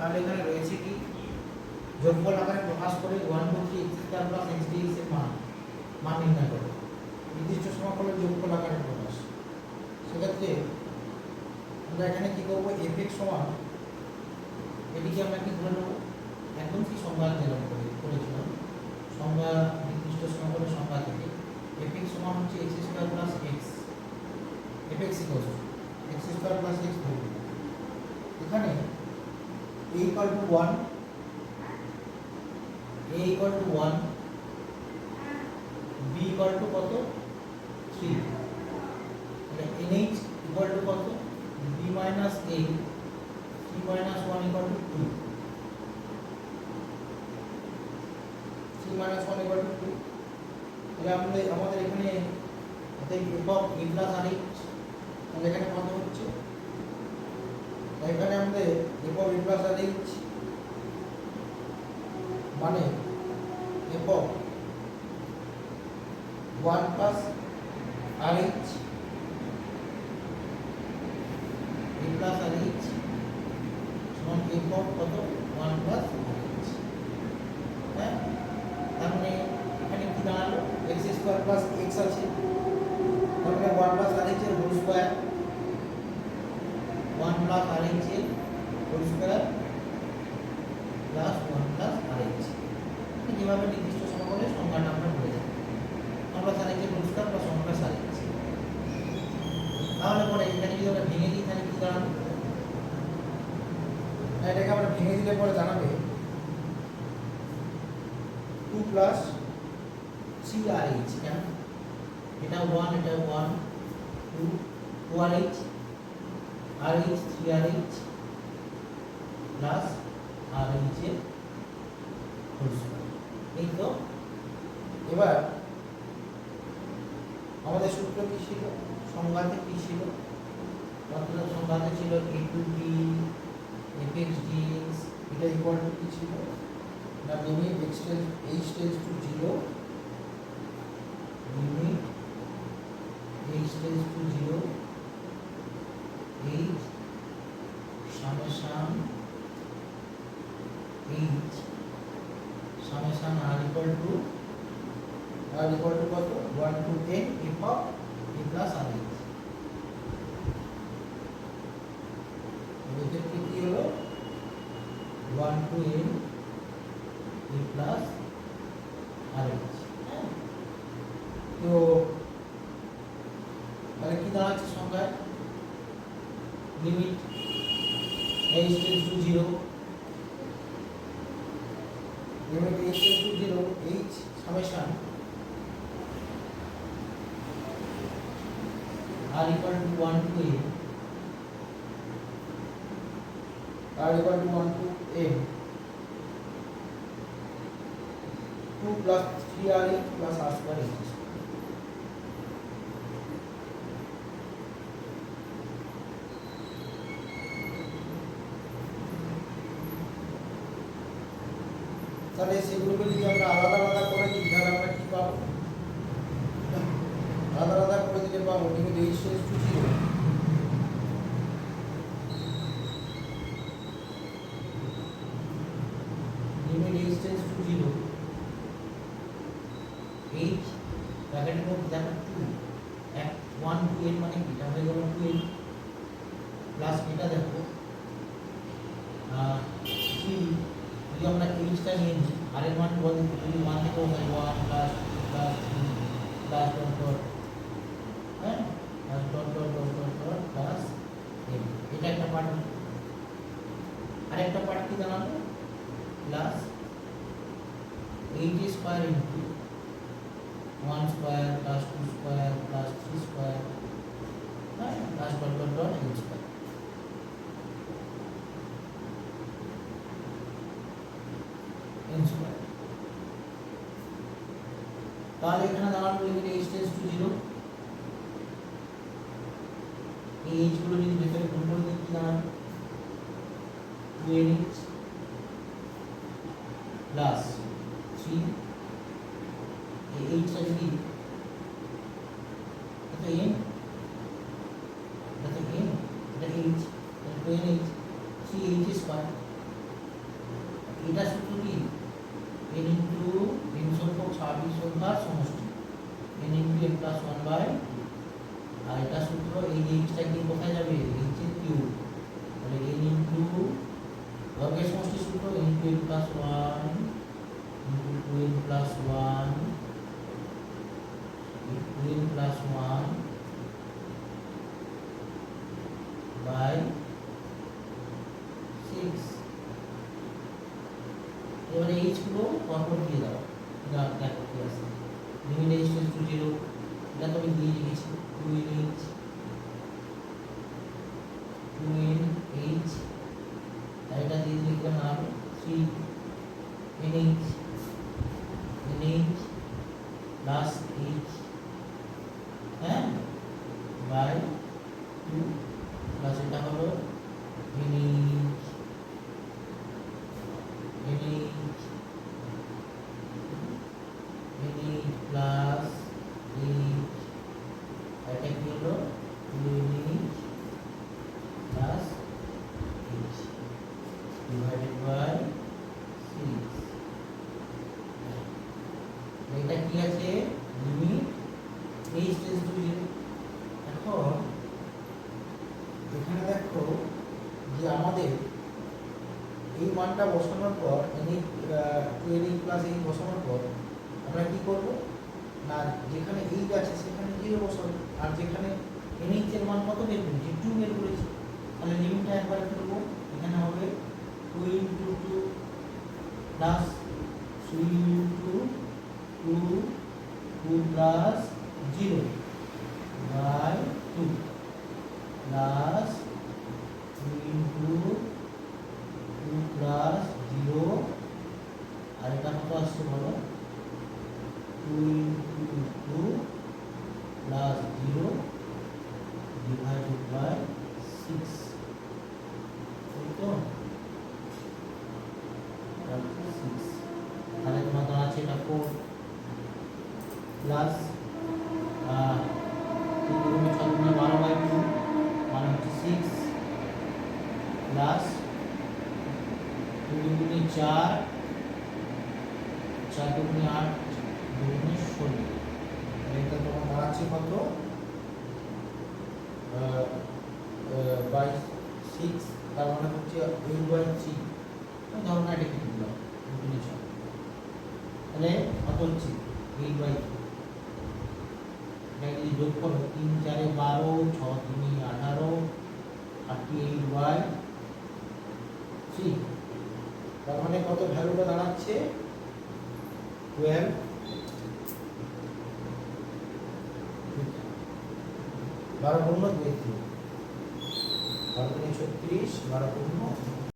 তাহলে এখানে রয়েছে কি যোগফল আকারে প্রকাশ করে 1 2 3 x square plus x dx এর মান নির্ণয় করো। নির্দিষ্ট সমাকলের যোগফল আকারে প্রকাশ। সেক্ষেত্রে আমরা এখানে কি করব, fx সমান এটিকে আমরা কি ধরে নেব, একদম কি সংজ্ঞা নির্ণয় করেছিলাম সংজ্ঞা, নির্দিষ্ট সমাকলের সংজ্ঞা থেকে fx সমান হচ্ছে x square plus x, fx equal to x square plus x ধরব। এখানে a equal to 1, a equal to 1, b equal to কত 3, তাহলে nh ইকুয়াল টু কত b minus a, 3 minus 1 equal to 2, 3 minus 1 equal to 2। তাহলে আমাদের এখানে একক a plus rh, তাহলে এখানে কত হচ্ছে, এখানে আমাদের একক a প্লাস rh মানে একক 1 plus rh, a plus rh সমান একক কত 1 প্লাস rh। হ্যাঁ, তার মানে এখানে কি দাঁড়ালো, x স্কয়ার প্লাস x আছে, তার মানে 1 প্লাস rh এর হোল স্কয়ার, 1 প্লাস rh এর whole square plus 1 plus rh। যেভাবে নির্দিষ্ট সমাকলের সংজ্ঞাটা আমরা বলে থাকি, 1 প্লাস rh এর whole square plus 1 plus rh। তাহলে পরে এখানে যদি আমরা ভেঙে দিই তাহলে কি দাঁড়াবে, এটাকে আমরা ভেঙে দিলে পরে দাঁড়াবে 2 প্লাস 3rh। কেন, এটা 1, এটা 1, 2, 2rh, rh 3rh plus rh এর হোল স্কয়ার। এই তো এবার আমাদের সূত্র কি ছিল, সংজ্ঞাতে কি ছিল, অর্থাৎ সংজ্ঞাতে ছিল a to b fx dx, এটা ইকুয়াল টু কি ছিল না, limit h tends to 0, limit h tends to 0 h summation h summation r equal to কত 1 to n f of a plus rh। এদের কি হলো 1 to n a plus rh। তো তাহলে কি দাঁড়াচ্ছে সংখ্যায়, limit h tends to 0, limit h tends to 0 h summation r equal to 1 to n, r equal to 1 to n, 2 plus 3rh plus r square h। তাহলে সেগুলোকে যদি আমরা আলাদা আলাদা করে দিই তাহলে আমরা কি পাবো, আলাদা আলাদা করে দিলে পাবো limit h tends to 0, limit h tends to 0, h ব্র্যাকেটের মধ্যে দেখো 2, 1 টু n মানে এটা হয়ে গেল 2n প্লাস এটা দেখো 3, যদি আমরা h টা নিয়ে নিই আর এর মান 1 যদি 1 থেকে 1 প্লাস 2 প্লাস 3 প্লাস ডট হ্যাঁ ডট প্লাস n, এটা একটা পার্ট। আরেকটা পার্ট কি জানাবো, plus h square into 1 square plus 2 square plus 3 square হ্যাঁ প্লাস ডট n স্কয়ার। তাহলে এখানে দাঁড়ালো লিমিট h টেন্ডস টু 0, এই h গুলো যদি ভেতরে গুণ করে দিই কি দাঁড়াবে 2nh প্লাস 3, এই h টা যদি এটা n, এটা h, এটা 2nh 3h স্কয়ার এটা সূত্র কি n ইনটু n সংখ্যক স্বাভাবিক সংখ্যার সমষ্টি n into n plus 1 by, আর এটা সূত্র এই জিনিসটা কি কোথায় যাবে h এর কিউব, তাহলে n ইনটু বর্গের সমষ্টি সূত্র n into n plus 1 into 2n plus 1 2n plus 1 by 6। এবারে h গুলো পরপর দিয়ে দাও, এটা দেখো কি আছে, লিমিট h টেন্ডস টু 0, এটা তো আমি দিয়ে রেখেছি 2n h, আর এটা দিয়ে লিখলাম আর 3 nh প্লাস h, হ্যাঁ, বাই 2 প্লাস এটা হলো nh প্লাস h, এটা কি হলো 2nh plus h divided by 6। এটা কি আছে লিমিট h টেন্ডস টু 0। এখন এখানে দেখো যে আমাদের এই মানটা বসানোর পর n প্লাস h বসানোর পর আমরা কি করব না, যেখানে h আছে সেখানে 0 বসাবো, আর যেখানে n এর মান কত বের করেছি 2 বের করেছি, তাহলে লিমিটটা একবার ফেলবো, এখানে হবে 2 into 2 plus 3 into 2 plus 0 by 2 plus 2 into 2 plus 0, আর এটা কত আসছে বলো 2 ইনটু 2 প্লাস 0 ডিভাইডেড বাই 6, তো 6, তাহলে তোমার দাঁড়াচ্ছে এটা 4 প্লাস 12 বাই 2 মানে হচ্ছে 6 প্লাস 2 দুগুণে 4, 4 দুগুণে 8, 2 দুগুণে 16, এটা তোমার দাঁড়াচ্ছে কত বাই 6, তার মানে হচ্ছে 8 বাই 3, ধরো না এটা কেটে দিলাম 2 দুগুণে 6, তাহলে কত হচ্ছে 8 বাই 3। এটা যদি যোগ করো 3 4 12, 6 3 18, 38 বাই 3, তার মানে কত ভ্যালুটা দাঁড়াচ্ছে 12, 12 পূর্ণ 2, 12 36, 12 পূর্ণ